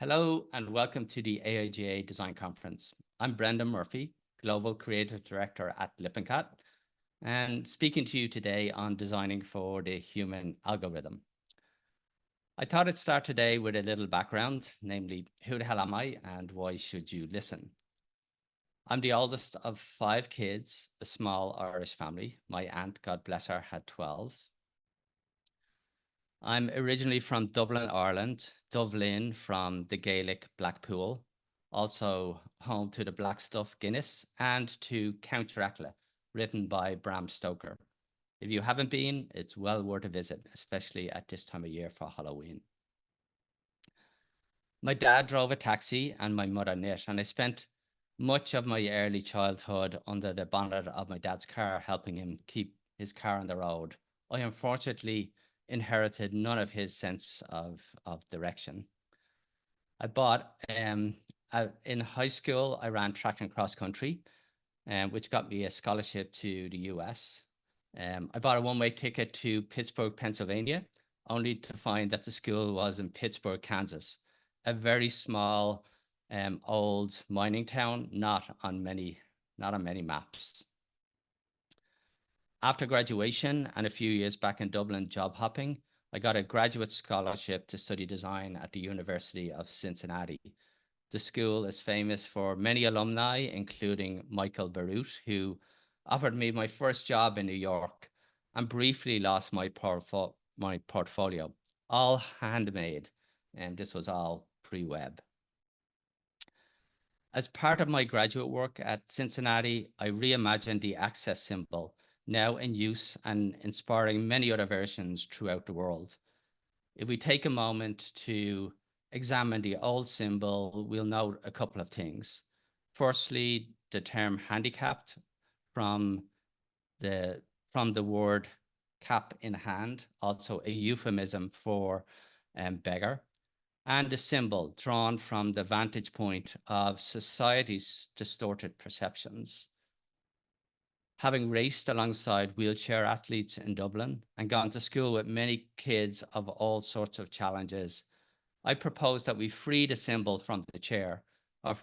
Hello and welcome to the AIGA Design Conference. I'm Brendan Murphy, Global Creative Director at Lippincott, and speaking to you today on designing for the human algorithm. I thought I'd start today with a little background, namely, who the hell am I and why should you listen? I'm the oldest of 5 kids, a small Irish family. My aunt, God bless her, had 12. I'm originally from Dublin, Ireland, Dublin from the Gaelic Blackpool, also home to the Black Stuff Guinness and to Count Dracula, written by Bram Stoker. If you haven't been, it's well worth a visit, especially at this time of year for Halloween. My dad drove a taxi and my mother knit, and I spent much of my early childhood under the bonnet of my dad's car, helping him keep his car on the road. I unfortunately inherited none of his sense of direction. I bought in high school, I ran track and cross country, which got me a scholarship to the US. I bought a one-way ticket to Pittsburgh, Pennsylvania, only to find that the school was in Pittsburgh, Kansas, a very small, old mining town, not on many maps. After graduation and a few years back in Dublin job hopping, I got a graduate scholarship to study design at the University of Cincinnati. The school is famous for many alumni, including Michael Barut, who offered me my first job in New York and briefly lost my portfolio, all handmade, and this was all pre-web. As part of my graduate work at Cincinnati, I reimagined the access symbol, now in use and inspiring many other versions throughout the world. If we take a moment to examine the old symbol, we'll note a couple of things. Firstly, the term handicapped from the word cap in hand, also a euphemism for beggar, and the symbol drawn from the vantage point of society's distorted perceptions. Having raced alongside wheelchair athletes in Dublin and gone to school with many kids of all sorts of challenges, I propose that we free the symbol from the chair, or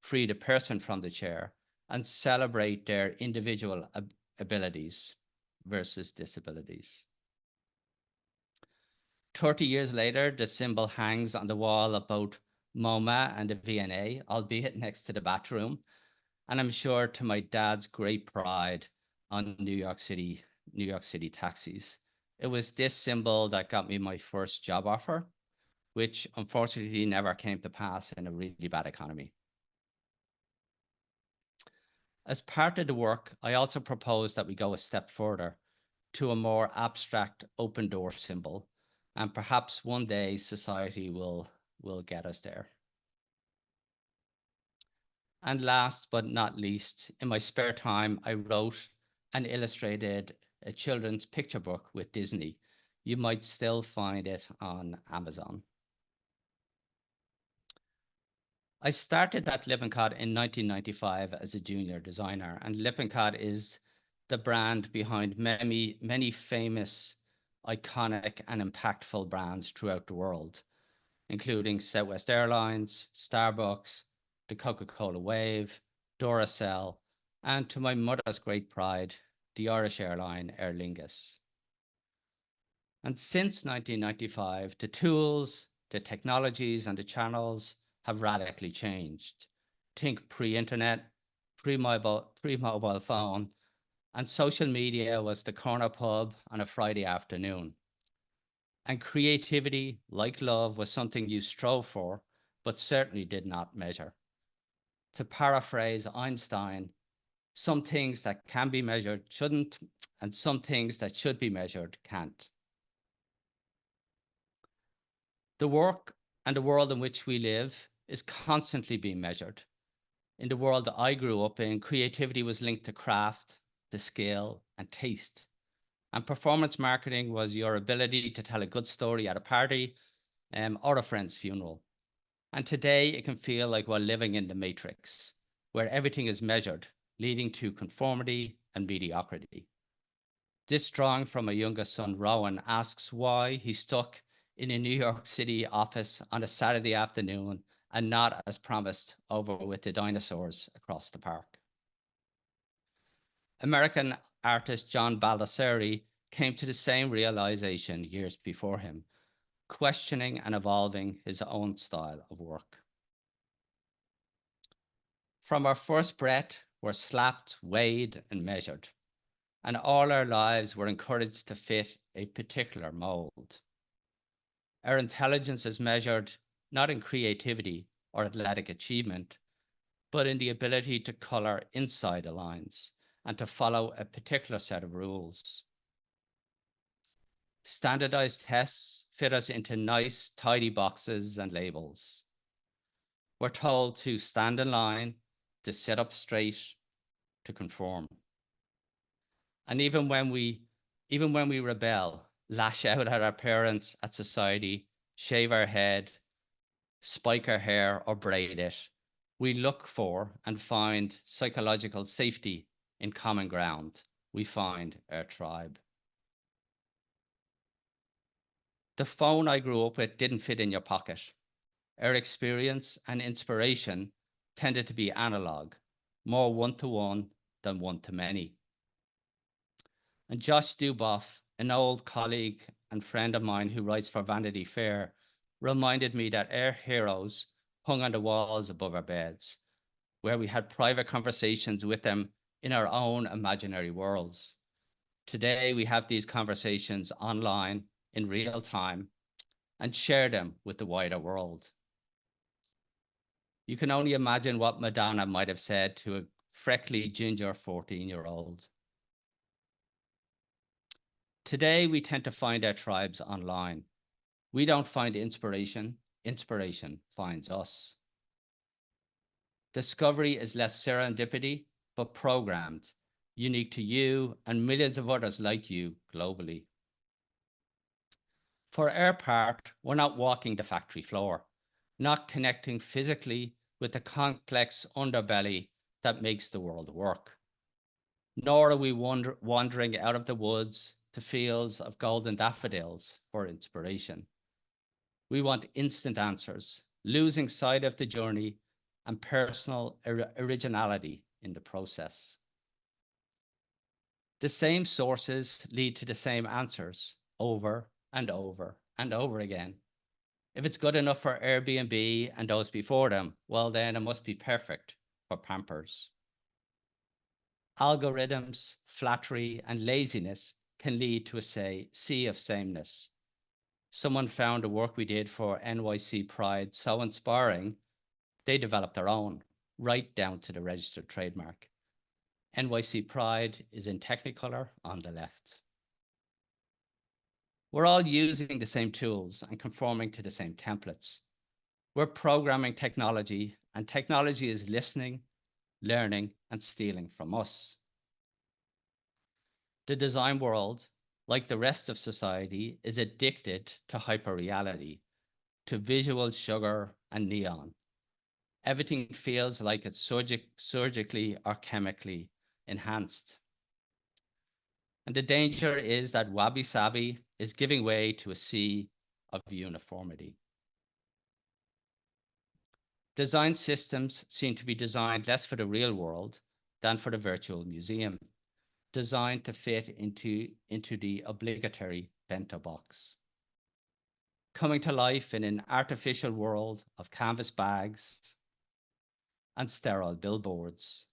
free the person from the chair, and celebrate their individual abilities versus disabilities. 30 years later, the symbol hangs on the wall of both MoMA and the V&A, albeit next to the bathroom, and I'm sure to my dad's great pride on New York City taxis. It was this symbol that got me my first job offer, which unfortunately never came to pass in a really bad economy. As part of the work, I also propose that we go a step further to a more abstract open door symbol, and perhaps one day society will get us there. And last but not least, in my spare time, I wrote and illustrated a children's picture book with Disney. You might still find it on Amazon. I started at Lippincott in 1995 as a junior designer, and Lippincott is the brand behind many famous, iconic, and impactful brands throughout the world, including Southwest Airlines, Starbucks, the Coca-Cola Wave, Duracell, and to my mother's great pride, the Irish airline Aer Lingus. And since 1995, the tools, the technologies, and the channels have radically changed. Think pre-internet, pre-mobile phone, and social media was the corner pub on a Friday afternoon. And creativity, like love, was something you strove for, but certainly did not measure. To paraphrase Einstein, some things that can be measured shouldn't, and some things that should be measured can't. The work and the world in which we live is constantly being measured. In the world that I grew up in, creativity was linked to craft, to skill, and taste. And performance marketing was your ability to tell a good story at a party or a friend's funeral. And today it can feel like we're living in the matrix, where everything is measured, leading to conformity and mediocrity. This drawing from my youngest son, Rowan, asks why he's stuck in a New York City office on a Saturday afternoon and not, as promised, over with the dinosaurs across the park. American artist John Baldessari came to the same realization years before him, questioning and evolving his own style of work. From our first breath, we're slapped, weighed, and measured, and all our lives we're encouraged to fit a particular mold. Our intelligence is measured not in creativity or athletic achievement, but in the ability to color inside the lines and to follow a particular set of rules. Standardized tests fit us into nice, tidy boxes and labels. We're told to stand in line, to sit up straight, to conform. And even when we rebel, lash out at our parents, at society, shave our head, spike our hair, or braid it, we look for and find psychological safety in common ground. We find our tribe. The phone I grew up with didn't fit in your pocket. Our experience and inspiration tended to be analog, more one-to-one than one-to-many. And Josh Duboff, an old colleague and friend of mine who writes for Vanity Fair, reminded me that our heroes hung on the walls above our beds, where we had private conversations with them in our own imaginary worlds. Today, we have these conversations online in real time and share them with the wider world. You can only imagine what Madonna might have said to a freckly ginger 14-year-old. Today, we tend to find our tribes online. We don't find inspiration, inspiration finds us. Discovery is less serendipity, but programmed, unique to you and millions of others like you globally. For our part, we're not walking the factory floor, not connecting physically with the complex underbelly that makes the world work. Nor are we wandering out of the woods to fields of golden daffodils for inspiration. We want instant answers, losing sight of the journey and personal originality in the process. The same sources lead to the same answers over and over and over again. If it's good enough for Airbnb and those before them, well, then it must be perfect for Pampers. Algorithms, flattery, and laziness can lead to a sea of sameness. Someone found the work we did for NYC Pride so inspiring, they developed their own, right down to the registered trademark. NYC Pride is in Technicolor on the left. We're all using the same tools and conforming to the same templates. We're programming technology, and technology is listening, learning, and stealing from us. The design world, like the rest of society, is addicted to hyperreality, to visual sugar and neon. Everything feels like it's surgically or chemically enhanced. And the danger is that wabi-sabi is giving way to a sea of uniformity. Design systems seem to be designed less for the real world than for the virtual museum, designed to fit into the obligatory bento box. Coming to life in an artificial world of canvas bags and sterile billboards,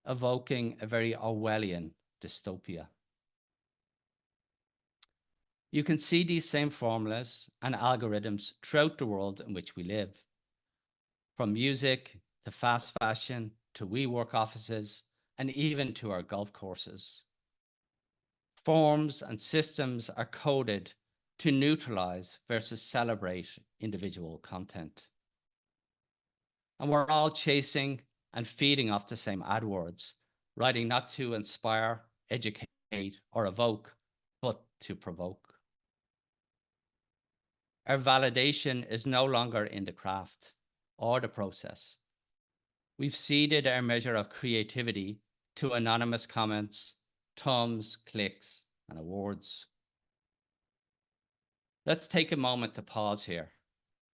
evoking a very Orwellian dystopia. You can see these same formulas and algorithms throughout the world in which we live. From music to fast fashion to WeWork offices and even to our golf courses. Forms and systems are coded to neutralize versus celebrate individual content. And we're all chasing and feeding off the same AdWords, writing not to inspire, educate, or evoke, but to provoke. Our validation is no longer in the craft or the process. We've ceded our measure of creativity to anonymous comments, thumbs, clicks, and awards. Let's take a moment to pause here.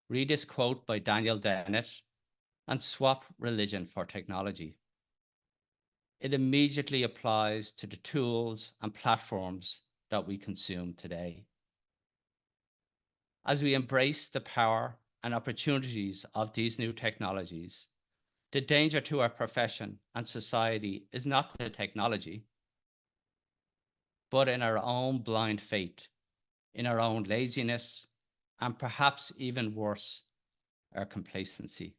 Read this quote by Daniel Dennett and swap religion for technology. It immediately applies to the tools and platforms that we consume today. As we embrace the power and opportunities of these new technologies, the danger to our profession and society is not the technology, but in our own blind faith, in our own laziness, and perhaps even worse, our complacency.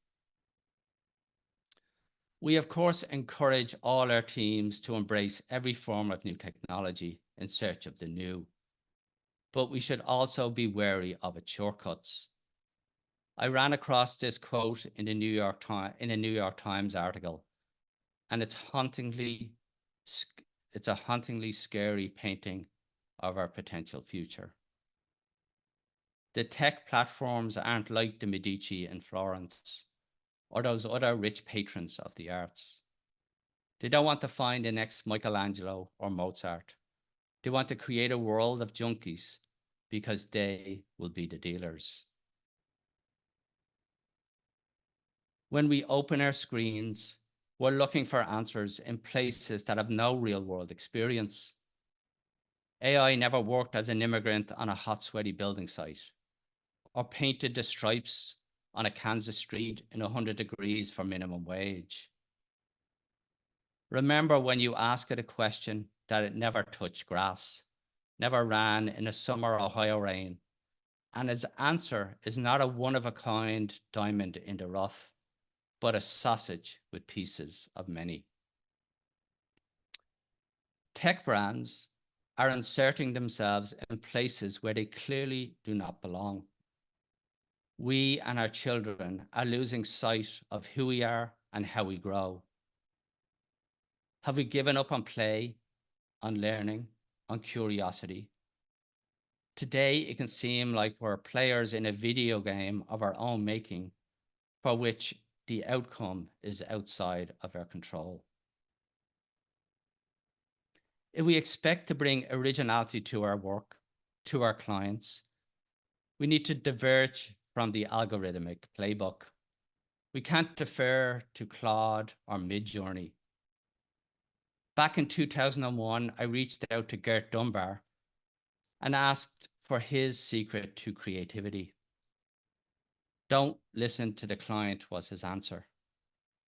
We, of course, encourage all our teams to embrace every form of new technology in search of the new, but we should also be wary of its shortcuts. I ran across this quote in a New York Times article, and it's a hauntingly scary painting of our potential future. The tech platforms aren't like the Medici in Florence or those other rich patrons of the arts. They don't want to find the next Michelangelo or Mozart. They want to create a world of junkies because they will be the dealers. When we open our screens, we're looking for answers in places that have no real world experience. AI never worked as an immigrant on a hot, sweaty building site or painted the stripes on a Kansas street in 100 degrees for minimum wage. Remember when you ask it a question that it never touched grass, never ran in a summer Ohio rain, and its answer is not a one-of-a-kind diamond in the rough, but a sausage with pieces of many. Tech brands are inserting themselves in places where they clearly do not belong. We and our children are losing sight of who we are and how we grow. Have we given up on play, on learning, on curiosity? Today, it can seem like we're players in a video game of our own making, for which the outcome is outside of our control. If we expect to bring originality to our work, to our clients, we need to diverge from the algorithmic playbook. We can't defer to Claude or Midjourney. Back in 2001, I reached out to Gert Dunbar and asked for his secret to creativity. Don't listen to the client was his answer.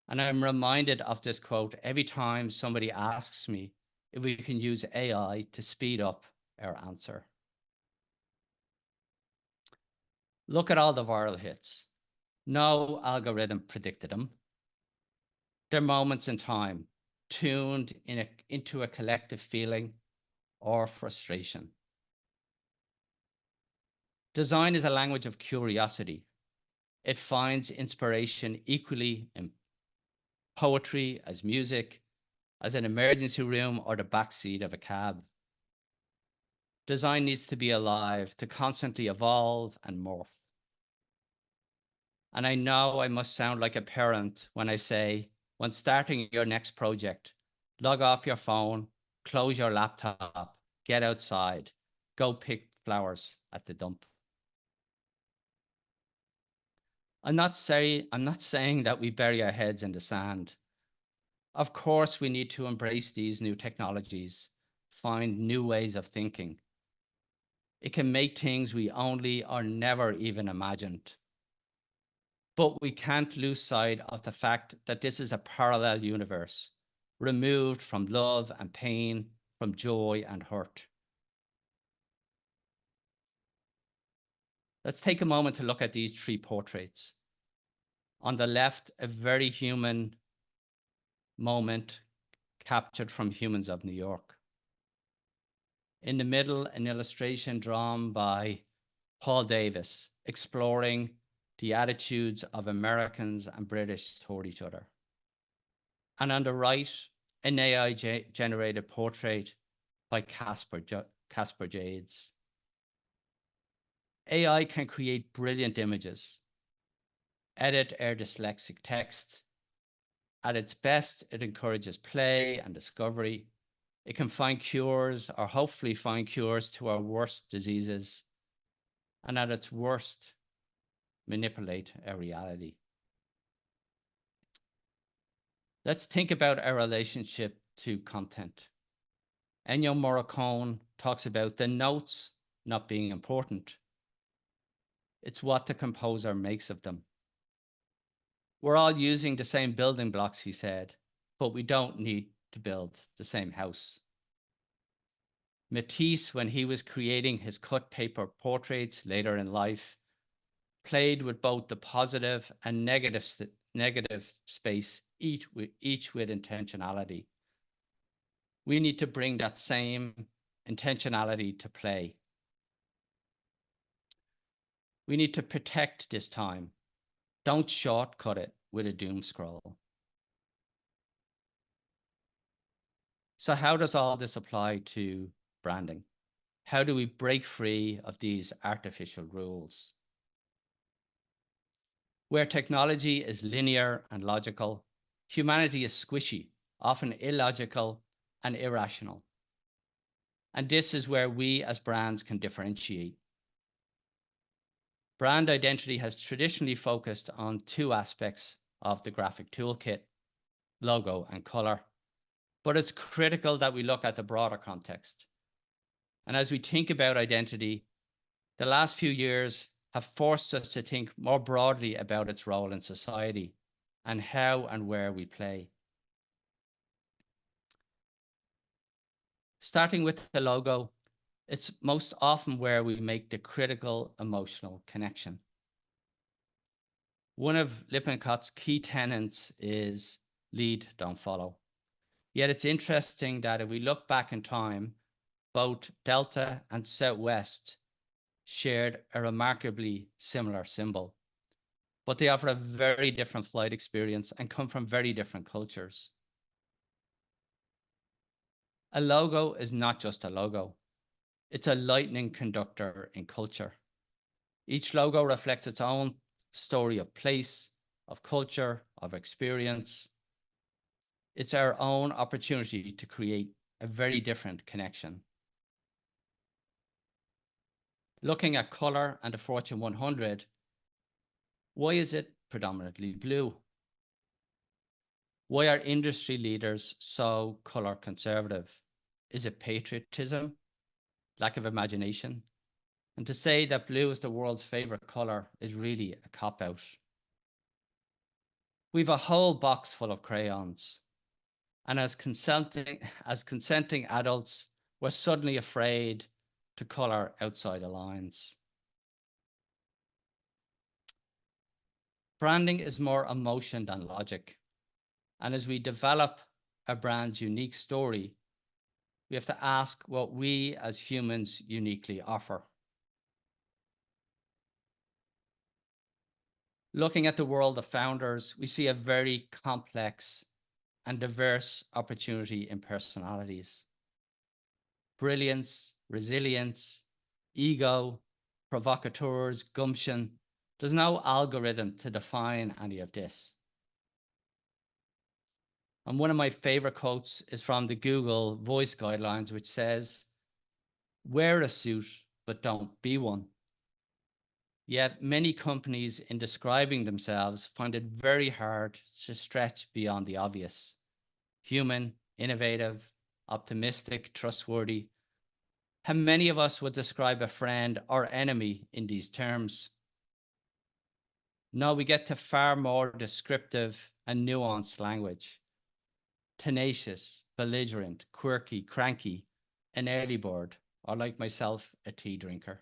And I'm reminded of this quote every time somebody asks me if we can use AI to speed up our answer. Look at all the viral hits. No algorithm predicted them. They're moments in time, tuned into a collective feeling or frustration. Design is a language of curiosity. It finds inspiration equally in poetry, as music, as an emergency room, or the backseat of a cab. Design needs to be alive, to constantly evolve and morph. And I know I must sound like a parent when I say, when starting your next project, log off your phone, close your laptop, get outside, go pick flowers at the dump. I'm not saying that we bury our heads in the sand. Of course, we need to embrace these new technologies, find new ways of thinking. It can make things we only or never even imagined. But we can't lose sight of the fact that this is a parallel universe, removed from love and pain, from joy and hurt. Let's take a moment to look at these three portraits. On the left, a very human moment captured from Humans of New York. In the middle, an illustration drawn by Paul Davis, exploring the attitudes of Americans and British toward each other. And on the right, an AI-generated portrait by Casper Jades. AI can create brilliant images, edit our dyslexic text. At its best, it encourages play and discovery. It can find cures, or hopefully find cures, to our worst diseases. and at its worst, manipulate our reality. Let's think about our relationship to content. Ennio Morricone talks about the notes not being important. It's what the composer makes of them. We're all using the same building blocks, he said, but we don't need to build the same house. Matisse, when he was creating his cut paper portraits later in life, played with both the positive and negative space, each with intentionality. We need to bring that same intentionality to play. We need to protect this time. Don't shortcut it with a doom scroll. So how does all this apply to branding? How do we break free of these artificial rules? Where technology is linear and logical, humanity is squishy, often illogical and irrational. And this is where we as brands can differentiate. Brand identity has traditionally focused on two aspects of the graphic toolkit, logo and color, but it's critical that we look at the broader context. And as we think about identity, the last few years have forced us to think more broadly about its role in society and how and where we play. Starting with the logo, it's most often where we make the critical emotional connection. One of Lippincott's key tenets is lead, don't follow. Yet it's interesting that if we look back in time, both Delta and Southwest shared a remarkably similar symbol, but they offer a very different flight experience and come from very different cultures. A logo is not just a logo. It's a lightning conductor in culture. Each logo reflects its own story of place, of culture, of experience. It's our own opportunity to create a very different connection. Looking at color and the Fortune 100, why is it predominantly blue? Why are industry leaders so color conservative? Is it patriotism? Lack of imagination? And to say that blue is the world's favorite color is really a cop-out. We've a whole box full of crayons. And as consenting adults, we're suddenly afraid to color outside the lines. Branding is more emotion than logic. And as we develop a brand's unique story, we have to ask what we as humans uniquely offer. Looking at the world of founders, we see a very complex and diverse opportunity in personalities. Brilliance, resilience, ego, provocateurs, gumption. There's no algorithm to define any of this. And one of my favorite quotes is from the Google Voice Guidelines, which says, wear a suit, but don't be one. Yet many companies in describing themselves find it very hard to stretch beyond the obvious. Human, innovative, optimistic, trustworthy. How many of us would describe a friend or enemy in these terms? No, we get to far more descriptive and nuanced language. Tenacious, belligerent, quirky, cranky, an early bird, or like myself, a tea drinker.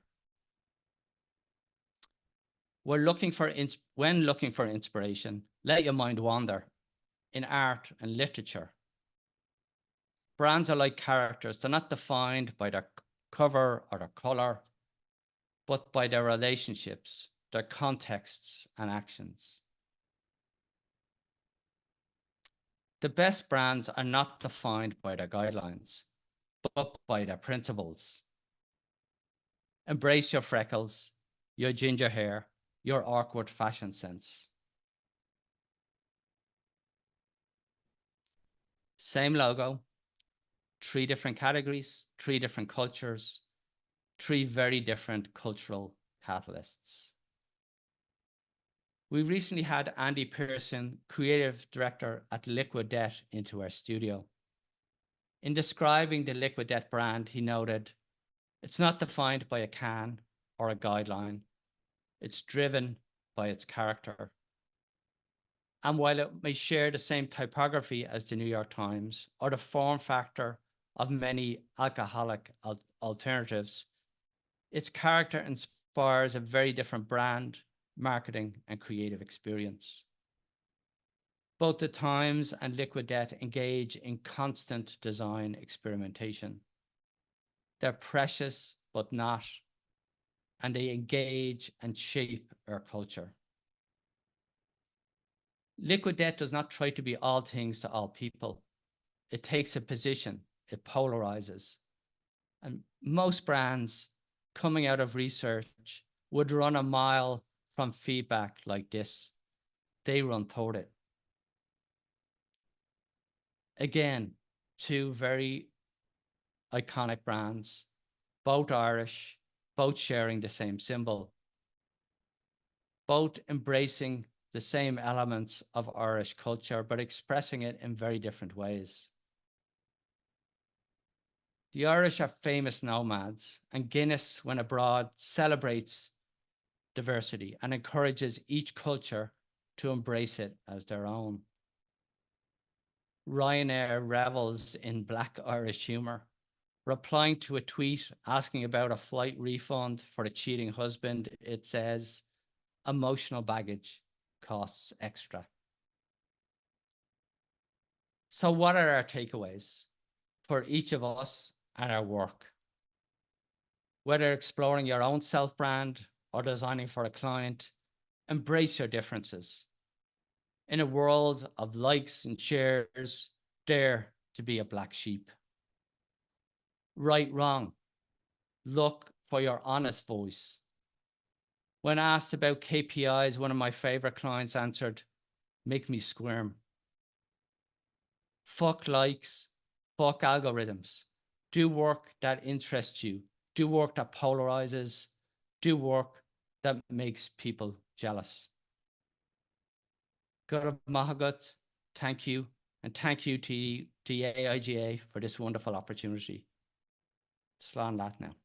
When looking for inspiration, let your mind wander in art and literature. Brands are like characters. They're not defined by their cover or their color, but by their relationships, their contexts and actions. The best brands are not defined by their guidelines, but by their principles. Embrace your freckles, your ginger hair, your awkward fashion sense. Same logo, 3 different categories, 3 different cultures, 3 very different cultural catalysts. We recently had Andy Pearson, creative director at Liquid Death, into our studio. In describing the Liquid Death brand, he noted, "It's not defined by a can or a guideline. It's driven by its character." And while it may share the same typography as the New York Times or the form factor of many alcoholic alternatives, its character inspires a very different brand, marketing, and creative experience. Both the Times and Liquid Death engage in constant design experimentation. They're precious, but not, and they engage and shape our culture. Liquid Death does not try to be all things to all people. It takes a position, it polarizes. And most brands coming out of research would run a mile from feedback like this. They run toward it. Again, two very iconic brands, both Irish, both sharing the same symbol, both embracing the same elements of Irish culture, but expressing it in very different ways. The Irish are famous nomads, and Guinness, when abroad, celebrates diversity and encourages each culture to embrace it as their own. Ryanair revels in Black Irish humor, replying to a tweet asking about a flight refund for a cheating husband. It says, "Emotional baggage costs extra." So what are our takeaways for each of us and our work? Whether exploring your own self-brand or designing for a client, embrace your differences. In a world of likes and shares, dare to be a black sheep. Right, wrong. Look for your honest voice. When asked about KPIs, one of my favorite clients answered, "Make me squirm." Fuck likes, fuck algorithms. Do work that interests you. Do work that polarizes. Do work that makes people jealous. Gaurav Mahagut, thank you. And thank you to the AIGA for this wonderful opportunity. Slán leat now.